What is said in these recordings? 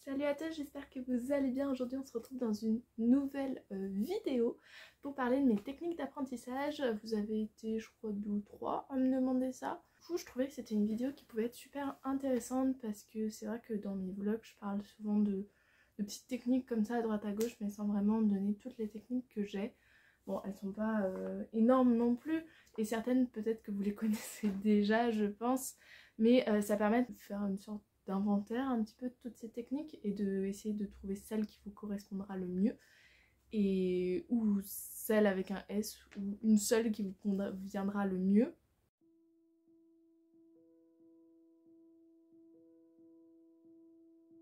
Salut à tous, j'espère que vous allez bien. Aujourd'hui on se retrouve dans une nouvelle vidéo pour parler de mes techniques d'apprentissage. Vous avez été je crois 2 ou 3 à me demander ça. Du coup je trouvais que c'était une vidéo qui pouvait être super intéressante parce que c'est vrai que dans mes vlogs je parle souvent de petites techniques comme ça à droite à gauche mais sans vraiment donner toutes les techniques que j'ai. Bon, elles sont pas énormes non plus et certaines peut-être que vous les connaissez déjà je pense, mais ça permet de faire une sorte d'inventaire un petit peu de toutes ces techniques et de essayer de trouver celle qui vous correspondra le mieux et ou celle avec un S ou une seule qui vous conviendra le mieux.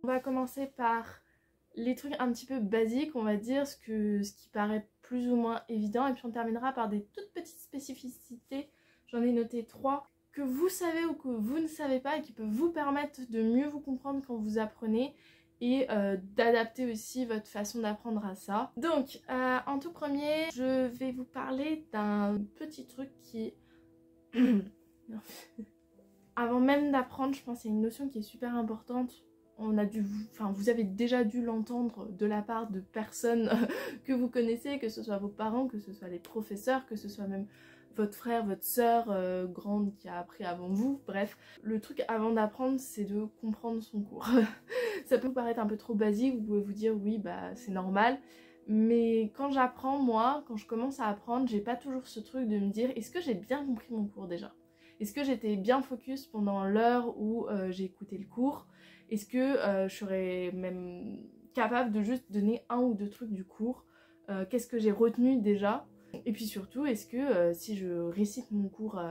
On va commencer par les trucs un petit peu basiques, on va dire, ce qui paraît plus ou moins évident, et puis on terminera par des toutes petites spécificités. J'en ai noté 3 que vous savez ou que vous ne savez pas et qui peuvent vous permettre de mieux vous comprendre quand vous apprenez et d'adapter aussi votre façon d'apprendre à ça. Donc en tout premier, je vais vous parler d'un petit truc qui avant même d'apprendre, je pense qu'il y a une notion qui est super importante. Vous avez déjà dû l'entendre de la part de personnes que vous connaissez, que ce soit vos parents, que ce soit les professeurs, que ce soit même votre frère, votre soeur grande qui a appris avant vous. Bref, le truc avant d'apprendre, c'est de comprendre son cours. Ça peut vous paraître un peu trop basique, vous pouvez vous dire oui, bah c'est normal. Mais quand j'apprends, moi, quand je commence à apprendre, j'ai pas toujours ce truc de me dire est-ce que j'ai bien compris mon cours déjà? Est-ce que j'étais bien focus pendant l'heure où j'ai écouté le cours? Est-ce que je serais même capable de juste donner un ou deux trucs du cours? Qu'est-ce que j'ai retenu déjà? Et puis surtout, est-ce que si je récite mon cours,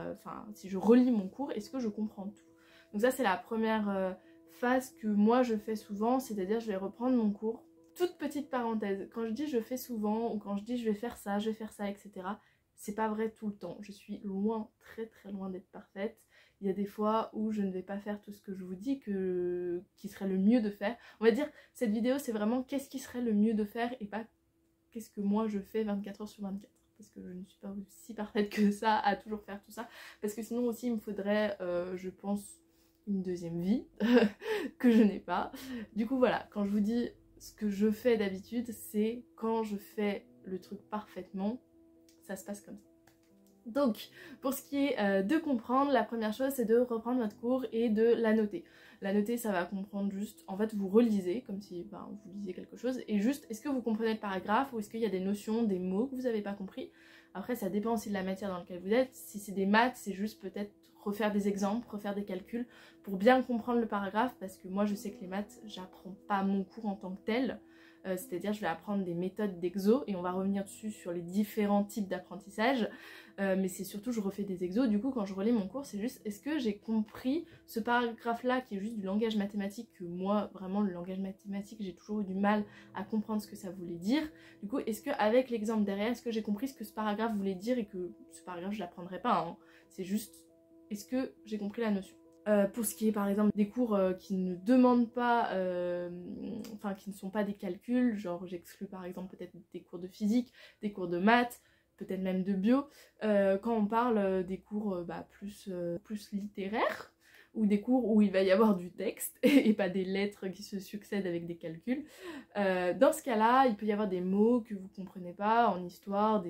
si je relis mon cours, est-ce que je comprends tout? Donc ça c'est la première phase que moi je fais souvent, c'est-à-dire je vais reprendre mon cours. Toute petite parenthèse, quand je dis je fais souvent ou quand je dis je vais faire ça, etc. C'est pas vrai tout le temps, je suis loin, très très loin d'être parfaite. Il y a des fois où je ne vais pas faire tout ce que je vous dis qui serait le mieux de faire. On va dire, cette vidéo c'est vraiment qu'est-ce qui serait le mieux de faire et pas qu'est-ce que moi je fais 24 heures sur 24. Parce que je ne suis pas aussi parfaite que ça à toujours faire tout ça. Parce que sinon aussi il me faudrait, je pense, une deuxième vie que je n'ai pas. Du coup voilà, quand je vous dis ce que je fais d'habitude, c'est quand je fais le truc parfaitement, ça se passe comme ça. Donc, pour ce qui est de comprendre, la première chose c'est de reprendre votre cours et de la noter. La noter, ça va comprendre juste, en fait vous relisez, comme si vous lisiez quelque chose, et juste, est-ce que vous comprenez le paragraphe ou est-ce qu'il y a des notions, des mots que vous n'avez pas compris? Après ça dépend aussi de la matière dans laquelle vous êtes. Si c'est des maths, c'est juste peut-être refaire des exemples, refaire des calculs pour bien comprendre le paragraphe, parce que moi je sais que les maths, j'apprends pas mon cours en tant que tel. C'est-à-dire je vais apprendre des méthodes d'exo et on va revenir dessus sur les différents types d'apprentissage, mais c'est surtout je refais des exos. Du coup quand je relis mon cours c'est juste est-ce que j'ai compris ce paragraphe là qui est juste du langage mathématique, que moi vraiment le langage mathématique j'ai toujours eu du mal à comprendre ce que ça voulait dire. Du coup est-ce que avec l'exemple derrière, est-ce que j'ai compris ce que ce paragraphe voulait dire et que ce paragraphe je l'apprendrai pas, hein. C'est juste est-ce que j'ai compris la notion. Pour ce qui est par exemple des cours qui ne demandent pas, qui ne sont pas des calculs, genre j'exclus par exemple peut-être des cours de physique, des cours de maths, peut-être même de bio, quand on parle des cours plus littéraires, ou des cours où il va y avoir du texte et pas des lettres qui se succèdent avec des calculs. Dans ce cas-là, il peut y avoir des mots que vous comprenez pas en histoire,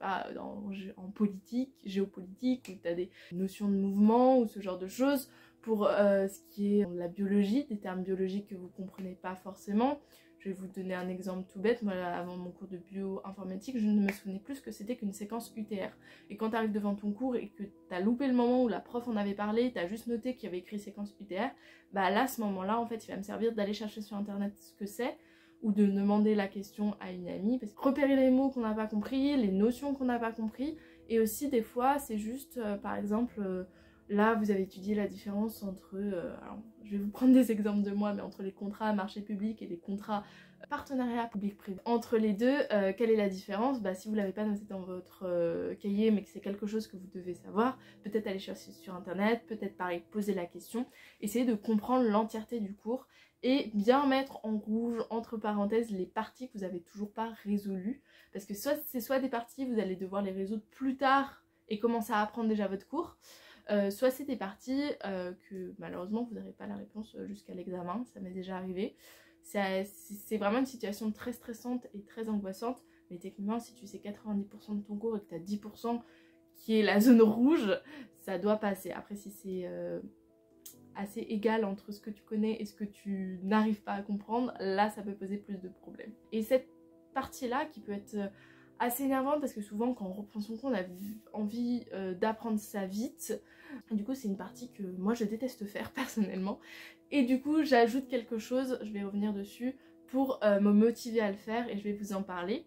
en politique, géopolitique, où tu as des notions de mouvement ou ce genre de choses. Pour ce qui est de la biologie, des termes biologiques que vous comprenez pas forcément. Je vais vous donner un exemple tout bête. Moi, avant mon cours de bioinformatique, je ne me souvenais plus ce que c'était qu'une séquence UTR. Et quand tu arrives devant ton cours et que tu as loupé le moment où la prof en avait parlé, tu as juste noté qu'il y avait écrit séquence UTR, bah là, à ce moment-là, en fait, il va me servir d'aller chercher sur internet ce que c'est, ou de demander la question à une amie, parce que repérer les mots qu'on n'a pas compris, les notions qu'on n'a pas compris, et aussi des fois c'est juste par exemple là vous avez étudié la différence entre, alors, je vais vous prendre des exemples de moi, mais entre les contrats à marché public et les contrats partenariat public-privé. Entre les deux, quelle est la différence? Si vous l'avez pas noté dans votre cahier, mais que c'est quelque chose que vous devez savoir, peut-être aller chercher sur internet, peut-être pareil, poser la question, essayer de comprendre l'entièreté du cours et bien mettre en rouge, entre parenthèses, les parties que vous n'avez toujours pas résolues. Parce que c'est soit des parties, vous allez devoir les résoudre plus tard et commencer à apprendre déjà votre cours, soit c'est des parties que malheureusement vous n'aurez pas la réponse jusqu'à l'examen, ça m'est déjà arrivé. C'est vraiment une situation très stressante et très angoissante, mais techniquement si tu sais 90% de ton cours et que tu as 10% qui est la zone rouge, ça doit passer. Après si c'est assez égal entre ce que tu connais et ce que tu n'arrives pas à comprendre, là ça peut poser plus de problèmes. Et cette partie-là qui peut être assez énervante parce que souvent quand on reprend son cours on a envie d'apprendre ça vite. Du coup c'est une partie que moi je déteste faire personnellement. Et du coup j'ajoute quelque chose, je vais revenir dessus, pour me motiver à le faire et je vais vous en parler.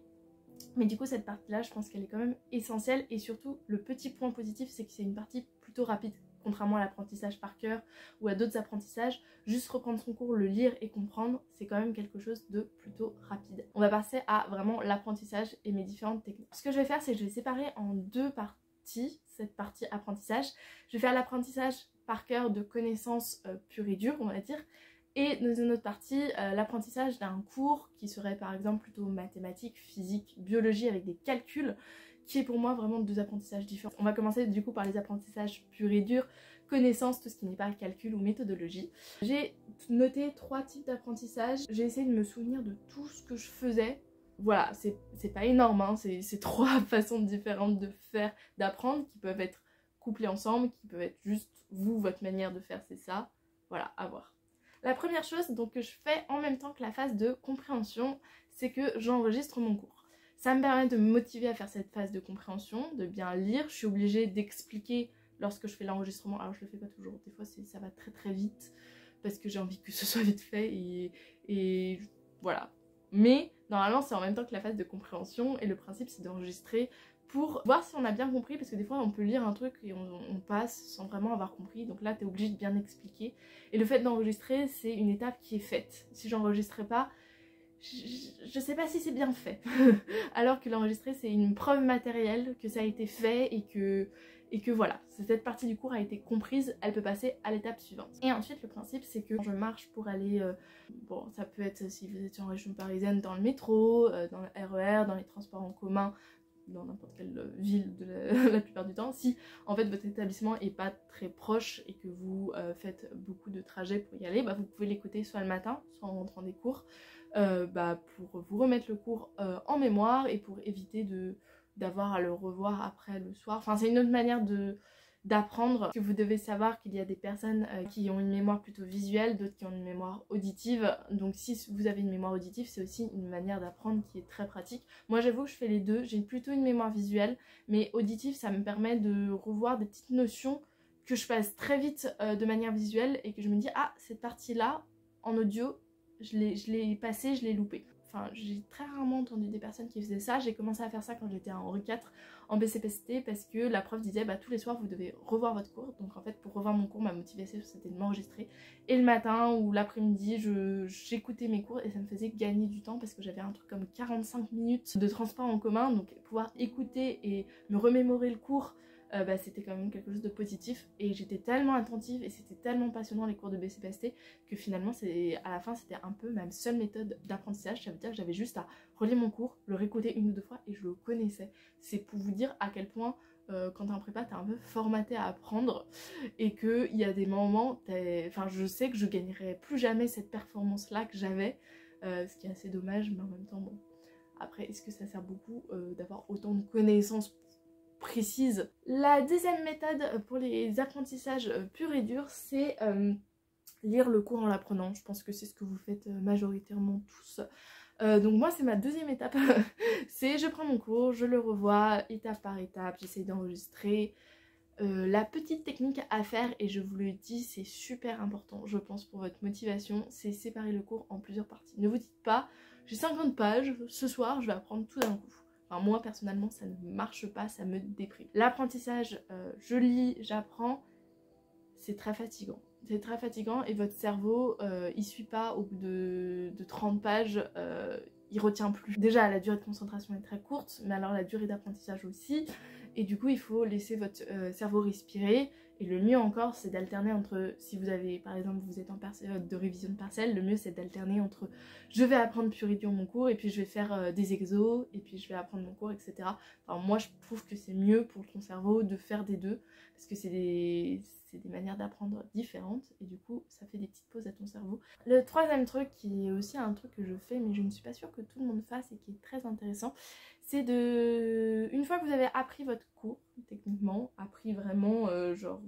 Mais du coup cette partie-là je pense qu'elle est quand même essentielle et surtout le petit point positif c'est que c'est une partie plutôt rapide. Contrairement à l'apprentissage par cœur ou à d'autres apprentissages, juste reprendre son cours, le lire et comprendre, c'est quand même quelque chose de plutôt rapide. On va passer à vraiment l'apprentissage et mes différentes techniques. Ce que je vais faire, c'est que je vais séparer en deux parties, cette partie apprentissage. Je vais faire l'apprentissage par cœur de connaissances pures et dures, on va dire. Et dans une autre partie, l'apprentissage d'un cours qui serait par exemple plutôt mathématiques, physique, biologie avec des calculs, qui est pour moi vraiment deux apprentissages différents. On va commencer du coup par les apprentissages purs et durs, connaissances, tout ce qui n'est pas calcul ou méthodologie. J'ai noté 3 types d'apprentissage. J'ai essayé de me souvenir de tout ce que je faisais. Voilà, c'est pas énorme, hein, c'est 3 façons différentes de faire, d'apprendre, qui peuvent être couplées ensemble, qui peuvent être juste vous, votre manière de faire, c'est ça. Voilà, à voir. La première chose donc, que je fais en même temps que la phase de compréhension, c'est que j'enregistre mon cours. Ça me permet de me motiver à faire cette phase de compréhension, de bien lire. Je suis obligée d'expliquer lorsque je fais l'enregistrement. Alors je le fais pas toujours, des fois ça va très très vite parce que j'ai envie que ce soit vite fait et voilà. Mais normalement c'est en même temps que la phase de compréhension et le principe c'est d'enregistrer pour voir si on a bien compris parce que des fois on peut lire un truc et on passe sans vraiment avoir compris. Donc là tu es obligé de bien expliquer. Et le fait d'enregistrer c'est une étape qui est faite. Si j'enregistrais pas, je sais pas si c'est bien fait. Alors que l'enregistrer c'est une preuve matérielle que ça a été fait et que voilà, cette partie du cours a été comprise, elle peut passer à l'étape suivante. Et ensuite le principe c'est que je marche pour aller, bon ça peut être si vous êtes en région parisienne dans le métro, dans le RER, dans les transports en commun, dans n'importe quelle ville la plupart du temps. Si en fait votre établissement est pas très proche et que vous faites beaucoup de trajets pour y aller, bah, vous pouvez l'écouter soit le matin, soit en rentrant des cours. Pour vous remettre le cours en mémoire et pour éviter d'avoir à le revoir après le soir. Enfin c'est une autre manière d'apprendre. Que vous devez savoir qu'il y a des personnes qui ont une mémoire plutôt visuelle, d'autres qui ont une mémoire auditive. Donc si vous avez une mémoire auditive, c'est aussi une manière d'apprendre qui est très pratique. Moi j'avoue que je fais les deux, j'ai plutôt une mémoire visuelle, mais auditive ça me permet de revoir des petites notions que je passe très vite de manière visuelle et que je me dis ah cette partie là en audio je l'ai passé, je l'ai loupé. Enfin, j'ai très rarement entendu des personnes qui faisaient ça. J'ai commencé à faire ça quand j'étais en Henri IV en BCPST parce que la prof disait bah tous les soirs vous devez revoir votre cours. Donc en fait pour revoir mon cours, ma motivation c'était de m'enregistrer. Et le matin ou l'après-midi, j'écoutais mes cours et ça me faisait gagner du temps parce que j'avais un truc comme 45 minutes de transport en commun. Donc pouvoir écouter et me remémorer le cours, c'était quand même quelque chose de positif et j'étais tellement attentive et c'était tellement passionnant les cours de BCPST que finalement à la fin c'était un peu ma seule méthode d'apprentissage. Ça veut dire que j'avais juste à relire mon cours, le réécouter 1 ou 2 fois et je le connaissais. C'est pour vous dire à quel point quand t'es en prépa t'es un peu formaté à apprendre et qu'il y a des moments, enfin je sais que je gagnerai plus jamais cette performance là que j'avais, ce qui est assez dommage mais en même temps bon. Après est-ce que ça sert beaucoup d'avoir autant de connaissances précise. La deuxième méthode pour les apprentissages purs et durs, c'est lire le cours en l'apprenant. Je pense que c'est ce que vous faites majoritairement tous. Donc moi c'est ma deuxième étape, c'est je prends mon cours, je le revois étape par étape, j'essaie d'enregistrer. La petite technique à faire, et je vous le dis, c'est super important je pense pour votre motivation, c'est séparer le cours en plusieurs parties. Ne vous dites pas, j'ai 50 pages, ce soir je vais apprendre tout d'un coup. Enfin, moi personnellement ça ne marche pas, ça me déprime. L'apprentissage, je lis, j'apprends, c'est très fatigant. C'est très fatigant et votre cerveau, il suit pas au bout de 30 pages, il retient plus. Déjà la durée de concentration est très courte, mais alors la durée d'apprentissage aussi. Et du coup il faut laisser votre cerveau respirer Et le mieux encore, c'est d'alterner entre, si vous avez, par exemple, vous êtes en période de révision de partiel, le mieux c'est d'alterner entre je vais apprendre pur et dur mon cours, et puis je vais faire des exos, et puis je vais apprendre mon cours, etc. Enfin, moi je trouve que c'est mieux pour ton cerveau de faire des deux, parce que c'est des manières d'apprendre différentes, et du coup ça fait des petites pauses à ton cerveau. Le troisième truc, qui est aussi un truc que je fais, mais je ne suis pas sûre que tout le monde fasse, et qui est très intéressant, c'est de, une fois que vous avez appris votre cours, techniquement, appris vraiment, genre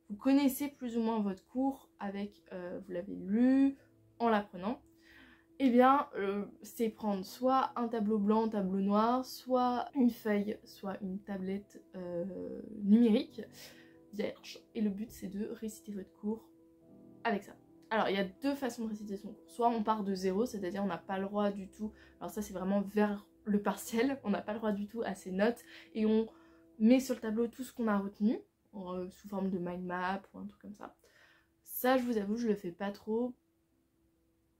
vous connaissez plus ou moins votre cours avec, vous l'avez lu en l'apprenant, et bien c'est prendre soit un tableau blanc, tableau noir, soit une feuille, soit une tablette numérique vierge, et le but c'est de réciter votre cours avec ça. Alors il y a deux façons de réciter son cours, soit on part de zéro, c'est-à-dire on n'a pas le droit du tout, alors ça c'est vraiment vers le partiel, on n'a pas le droit du tout à ses notes, et on met sur le tableau tout ce qu'on a retenu, sous forme de mind map ou un truc comme ça. Ça, je vous avoue, je le fais pas trop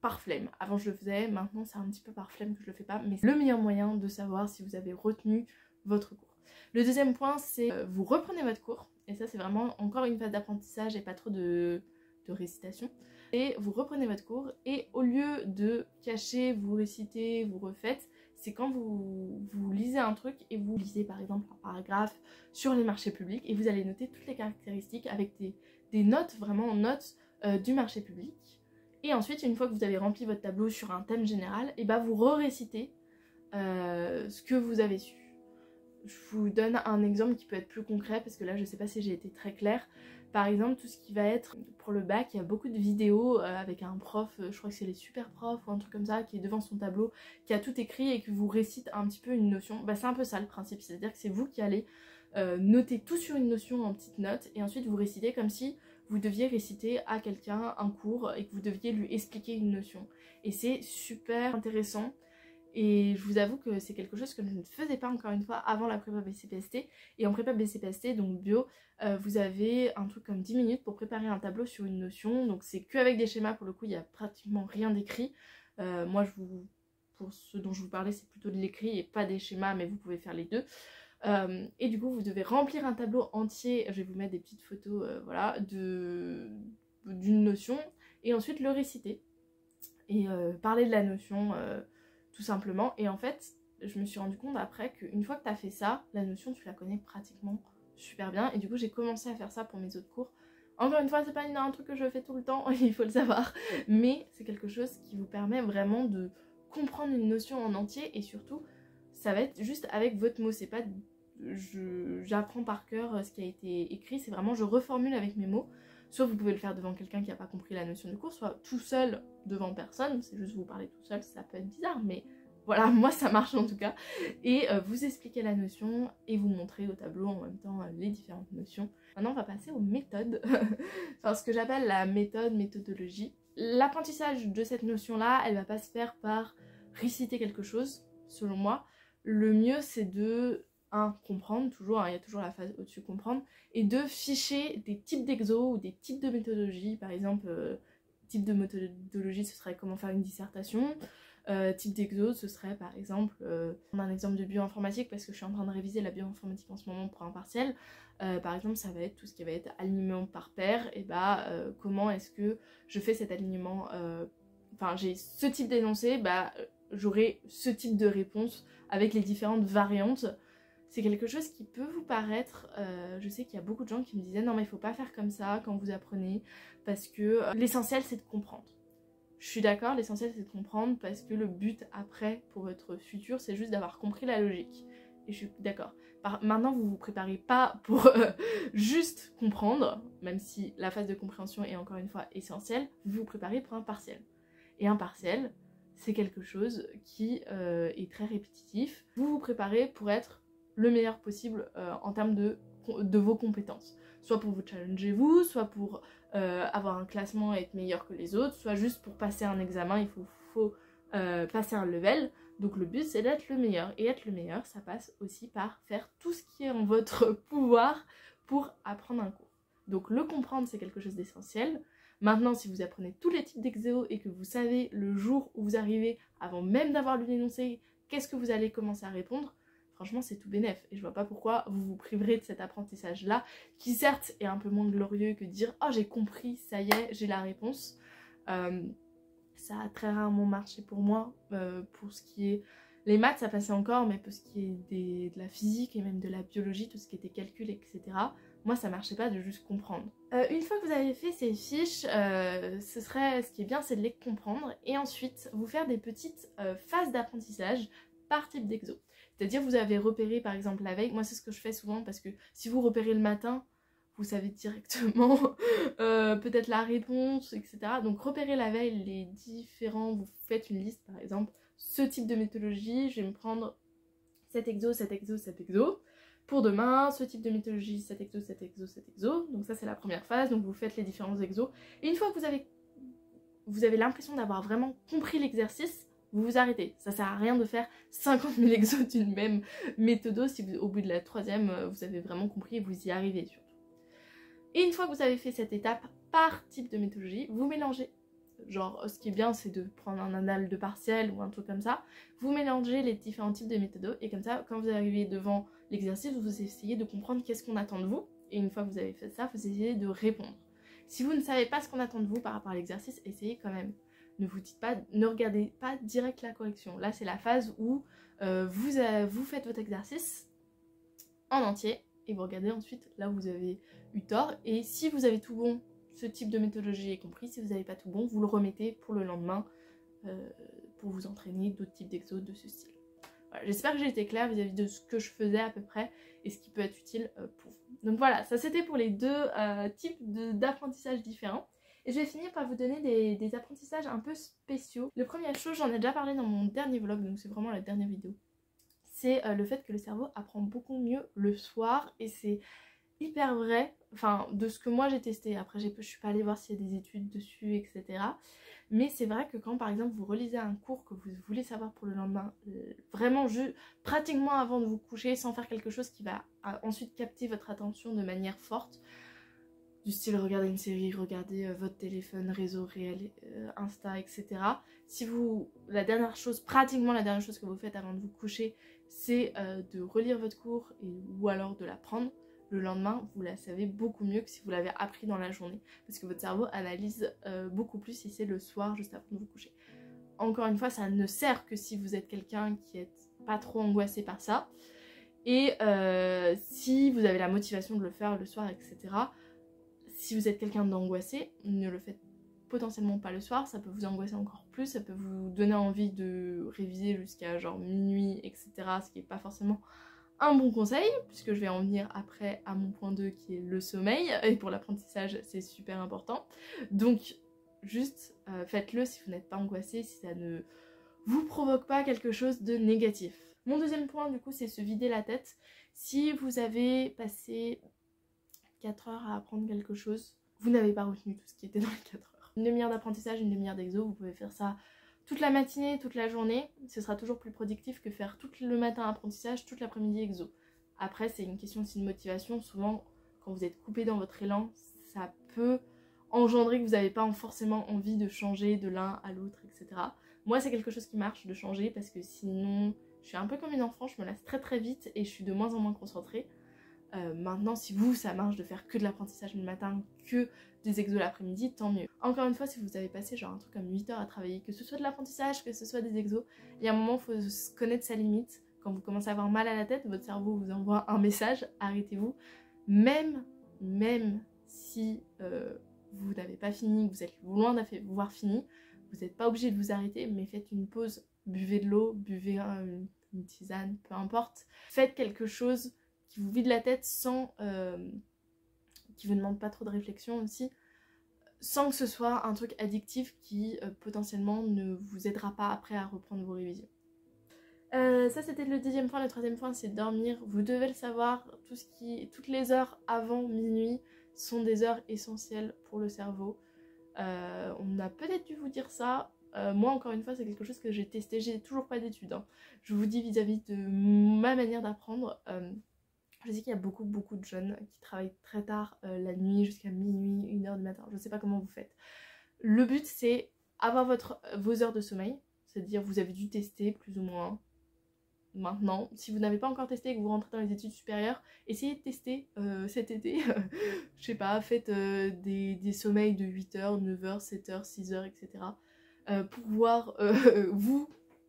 par flemme. Avant je le faisais, maintenant c'est un petit peu par flemme que je le fais pas, mais c'est le meilleur moyen de savoir si vous avez retenu votre cours. Le deuxième point, c'est vous reprenez votre cours, et ça c'est vraiment encore une phase d'apprentissage et pas trop de récitation. Et vous reprenez votre cours, et au lieu de cacher, vous récitez, vous refaites, c'est quand vous lisez un truc et vous lisez par exemple un paragraphe sur les marchés publics, et vous allez noter toutes les caractéristiques avec des notes, vraiment notes du marché public. Et ensuite, une fois que vous avez rempli votre tableau sur un thème général, et bah vous re-récitez ce que vous avez su. Je vous donne un exemple qui peut être plus concret, parce que là je sais pas si j'ai été très claire. Par exemple, tout ce qui va être pour le bac, il y a beaucoup de vidéos avec un prof, je crois que c'est les super profs ou un truc comme ça, qui est devant son tableau, qui a tout écrit et qui vous récite un petit peu une notion. Bah c'est un peu ça le principe, c'est-à-dire que c'est vous qui allez noter tout sur une notion en petites notes, et ensuite vous récitez comme si vous deviez réciter à quelqu'un un cours et que vous deviez lui expliquer une notion. Et c'est super intéressant. Et je vous avoue que c'est quelque chose que je ne faisais pas encore une fois avant la prépa BCPST. Et en prépa BCPST, donc bio, vous avez un truc comme 10 minutes pour préparer un tableau sur une notion. Donc c'est que avec des schémas, pour le coup il n'y a pratiquement rien d'écrit. Moi pour ce dont je vous parlais, c'est plutôt de l'écrit et pas des schémas, mais vous pouvez faire les deux. Et du coup vous devez remplir un tableau entier, je vais vous mettre des petites photos voilà, d'une notion, et ensuite le réciter. Et parler de la notion tout simplement. Et en fait, je me suis rendu compte après qu'une fois que tu as fait ça, la notion tu la connais pratiquement super bien. Et du coup j'ai commencé à faire ça pour mes autres cours. Encore une fois, c'est pas un truc que je fais tout le temps, il faut le savoir, mais c'est quelque chose qui vous permet vraiment de comprendre une notion en entier. Et surtout, ça va être juste avec votre mot, c'est pas j'apprends par cœur ce qui a été écrit, c'est vraiment je reformule avec mes mots. Soit vous pouvez le faire devant quelqu'un qui n'a pas compris la notion du cours, soit tout seul devant personne, c'est juste vous parler tout seul, ça peut être bizarre, mais voilà, moi ça marche en tout cas. Et vous expliquez la notion et vous montrez au tableau en même temps les différentes notions. Maintenant on va passer aux méthodes, enfin ce que j'appelle la méthodologie. L'apprentissage de cette notion-là, elle va pas se faire par réciter quelque chose, selon moi. Le mieux c'est de comprendre, toujours, hein, il y a toujours la phase au-dessus comprendre, et de ficher des types d'exos ou des types de méthodologie. Par exemple, type de méthodologie ce serait comment faire une dissertation, type d'exo ce serait par exemple, on a un exemple de bioinformatique parce que je suis en train de réviser la bioinformatique en ce moment pour un partiel. Par exemple ça va être tout ce qui va être alignement par paire, et bah comment est-ce que je fais cet alignement, enfin j'ai ce type d'énoncé, bah j'aurai ce type de réponse avec les différentes variantes. C'est quelque chose qui peut vous paraître, je sais qu'il y a beaucoup de gens qui me disaient non mais il faut pas faire comme ça quand vous apprenez, parce que l'essentiel c'est de comprendre. Je suis d'accord, l'essentiel c'est de comprendre, parce que le but après pour votre futur c'est juste d'avoir compris la logique. Et je suis d'accord. Maintenant vous vous préparez pas pour juste comprendre, même si la phase de compréhension est encore une fois essentielle, vous vous préparez pour un partiel. Et un partiel c'est quelque chose qui est très répétitif. Vous vous préparez pour être le meilleur possible en termes de vos compétences. Soit pour vous challenger vous, soit pour avoir un classement et être meilleur que les autres, soit juste pour passer un examen, il faut passer un level. Donc le but c'est d'être le meilleur. Et être le meilleur, ça passe aussi par faire tout ce qui est en votre pouvoir pour apprendre un cours. Donc le comprendre c'est quelque chose d'essentiel. Maintenant si vous apprenez tous les types d'exos et que vous savez le jour où vous arrivez, avant même d'avoir lu l'énoncé, qu'est-ce que vous allez commencer à répondre, franchement c'est tout bénef. Et je vois pas pourquoi vous vous priverez de cet apprentissage-là, qui certes est un peu moins glorieux que de dire « Oh j'ai compris, ça y est, j'ai la réponse ». Ça a très rarement marché pour moi, pour ce qui est... Les maths ça passait encore, mais pour ce qui est de la physique et même de la biologie, tout ce qui était calcul, etc. Moi ça marchait pas de juste comprendre. Une fois que vous avez fait ces fiches, ce qui est bien c'est de les comprendre et ensuite vous faire des petites phases d'apprentissage par type d'exo. C'est-à-dire vous avez repéré par exemple la veille, moi c'est ce que je fais souvent parce que si vous repérez le matin, vous savez directement peut-être la réponse, etc. Donc repérez la veille les différents, vous faites une liste par exemple, ce type de méthodologie, je vais me prendre cet exo, cet exo, cet exo. Pour demain, ce type de méthodologie, cet exo, cet exo, cet exo. Donc ça c'est la première phase, donc vous faites les différents exos. Et une fois que vous avez l'impression d'avoir vraiment compris l'exercice, vous vous arrêtez. Ça sert à rien de faire 50 000 exos d'une même méthode si au bout de la troisième, vous avez vraiment compris et vous y arrivez surtout. Et une fois que vous avez fait cette étape par type de méthodologie, vous mélangez. Genre, ce qui est bien, c'est de prendre un annal de partiel ou un truc comme ça. Vous mélangez les différents types de méthodos et comme ça, quand vous arrivez devant l'exercice, vous essayez de comprendre qu'est-ce qu'on attend de vous. Et une fois que vous avez fait ça, vous essayez de répondre. Si vous ne savez pas ce qu'on attend de vous par rapport à l'exercice, essayez quand même. Ne vous dites pas, ne regardez pas direct la correction. Là, c'est la phase où vous faites votre exercice en entier et vous regardez ensuite là où vous avez eu tort. Et si vous avez tout bon, ce type de méthodologie est compris. Si vous n'avez pas tout bon, vous le remettez pour le lendemain pour vous entraîner d'autres types d'exos de ce style. Voilà, j'espère que j'ai été claire vis-à-vis de ce que je faisais à peu près et ce qui peut être utile pour vous. Donc voilà, ça c'était pour les deux types d'apprentissage différents. Et je vais finir par vous donner des apprentissages un peu spéciaux. La première chose, j'en ai déjà parlé dans mon dernier vlog, donc c'est vraiment la dernière vidéo. C'est le fait que le cerveau apprend beaucoup mieux le soir et c'est hyper vrai, enfin de ce que moi j'ai testé. Après je suis pas allée voir s'il y a des études dessus, etc. Mais c'est vrai que quand par exemple vous relisez un cours que vous voulez savoir pour le lendemain, vraiment pratiquement avant de vous coucher, sans faire quelque chose qui va ensuite capter votre attention de manière forte, du style regarder une série, regarder votre téléphone, réseau réel, Insta, etc. Si pratiquement la dernière chose que vous faites avant de vous coucher, c'est de relire votre cours ou alors de l'apprendre, le lendemain, vous la savez beaucoup mieux que si vous l'avez appris dans la journée. Parce que votre cerveau analyse beaucoup plus si c'est le soir, juste avant de vous coucher. Encore une fois, ça ne sert que si vous êtes quelqu'un qui est pas trop angoissé par ça. Et si vous avez la motivation de le faire le soir, etc. Si vous êtes quelqu'un d'angoissé, ne le faites potentiellement pas le soir, ça peut vous angoisser encore plus, ça peut vous donner envie de réviser jusqu'à genre minuit, etc. Ce qui n'est pas forcément un bon conseil, puisque je vais en venir après à mon point 2 qui est le sommeil, et pour l'apprentissage c'est super important. Donc juste faites-le si vous n'êtes pas angoissé, si ça ne vous provoque pas quelque chose de négatif. Mon deuxième point du coup c'est se vider la tête. Si vous avez passé 4 heures à apprendre quelque chose, vous n'avez pas retenu tout ce qui était dans les 4 heures. Une demi-heure d'apprentissage, une demi-heure d'exo, vous pouvez faire ça toute la matinée, toute la journée, ce sera toujours plus productif que faire tout le matin apprentissage, toute l'après-midi exo. Après c'est une question aussi de motivation, souvent quand vous êtes coupé dans votre élan, ça peut engendrer que vous n'avez pas forcément envie de changer de l'un à l'autre, etc. Moi c'est quelque chose qui marche de changer parce que sinon je suis un peu comme une enfant, je me lasse très très vite et je suis de moins en moins concentrée. Maintenant si vous ça marche de faire que de l'apprentissage le matin, que des exos l'après-midi, tant mieux. Encore une fois, si vous avez passé genre un truc comme 8 heures à travailler, que ce soit de l'apprentissage, que ce soit des exos, il y a un moment il faut connaître sa limite. Quand vous commencez à avoir mal à la tête, votre cerveau vous envoie un message, arrêtez-vous. Même si vous n'avez pas fini, que vous êtes loin d'avoir fini, vous n'êtes pas obligé de vous arrêter, mais faites une pause, buvez de l'eau, buvez une tisane, peu importe. Faites quelque chose qui vous vide la tête sans... qui vous demande pas trop de réflexion aussi, sans que ce soit un truc addictif qui potentiellement ne vous aidera pas après à reprendre vos révisions. Ça c'était le deuxième point. Le troisième point c'est dormir. Vous devez le savoir, toutes les heures avant minuit sont des heures essentielles pour le cerveau. On a peut-être dû vous dire ça. Moi encore une fois c'est quelque chose que j'ai testé, j'ai toujours pas d'études. Hein. Je vous dis vis-à-vis de ma manière d'apprendre. Je sais qu'il y a beaucoup de jeunes qui travaillent très tard la nuit jusqu'à minuit, 1h du matin. Je sais pas comment vous faites. Le but c'est avoir vos heures de sommeil. C'est-à-dire vous avez dû tester plus ou moins maintenant. Si vous n'avez pas encore testé et que vous rentrez dans les études supérieures, essayez de tester cet été. Je sais pas, faites des sommeils de 8h, 9h, 7h, 6h, etc. Pour voir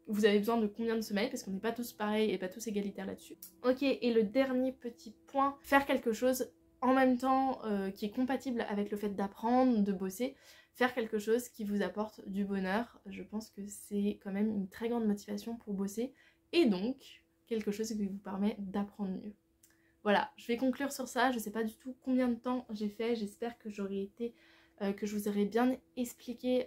vous avez besoin de combien de sommeil, parce qu'on n'est pas tous pareils et pas tous égalitaires là-dessus. Ok, et le dernier petit point, faire quelque chose en même temps qui est compatible avec le fait d'apprendre, de bosser, faire quelque chose qui vous apporte du bonheur. Je pense que c'est quand même une très grande motivation pour bosser, et donc quelque chose qui vous permet d'apprendre mieux. Voilà, je vais conclure sur ça. Je sais pas du tout combien de temps j'ai fait, j'espère que j'aurai été... que je vous aurai bien expliqué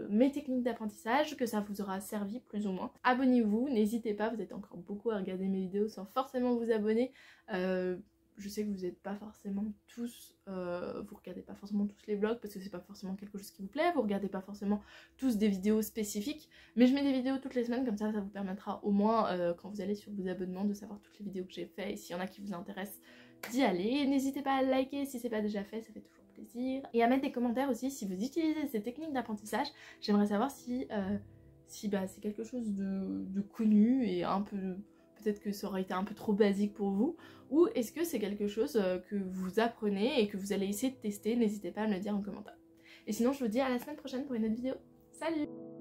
mes techniques d'apprentissage, que ça vous aura servi plus ou moins. Abonnez-vous, n'hésitez pas, vous êtes encore beaucoup à regarder mes vidéos sans forcément vous abonner. Je sais que vous n'êtes pas forcément tous, vous regardez pas forcément tous les vlogs parce que c'est pas forcément quelque chose qui vous plaît, vous regardez pas forcément tous des vidéos spécifiques, mais je mets des vidéos toutes les semaines, comme ça vous permettra au moins quand vous allez sur vos abonnements de savoir toutes les vidéos que j'ai faites, et s'il y en a qui vous intéressent, d'y aller. N'hésitez pas à liker si c'est pas déjà fait, ça fait toujours plaisir. Et à mettre des commentaires aussi si vous utilisez ces techniques d'apprentissage. J'aimerais savoir si c'est quelque chose de connu et un peu... peut-être que ça aurait été un peu trop basique pour vous, ou est-ce que c'est quelque chose que vous apprenez et que vous allez essayer de tester. N'hésitez pas à me le dire en commentaire. Et sinon je vous dis à la semaine prochaine pour une autre vidéo. Salut!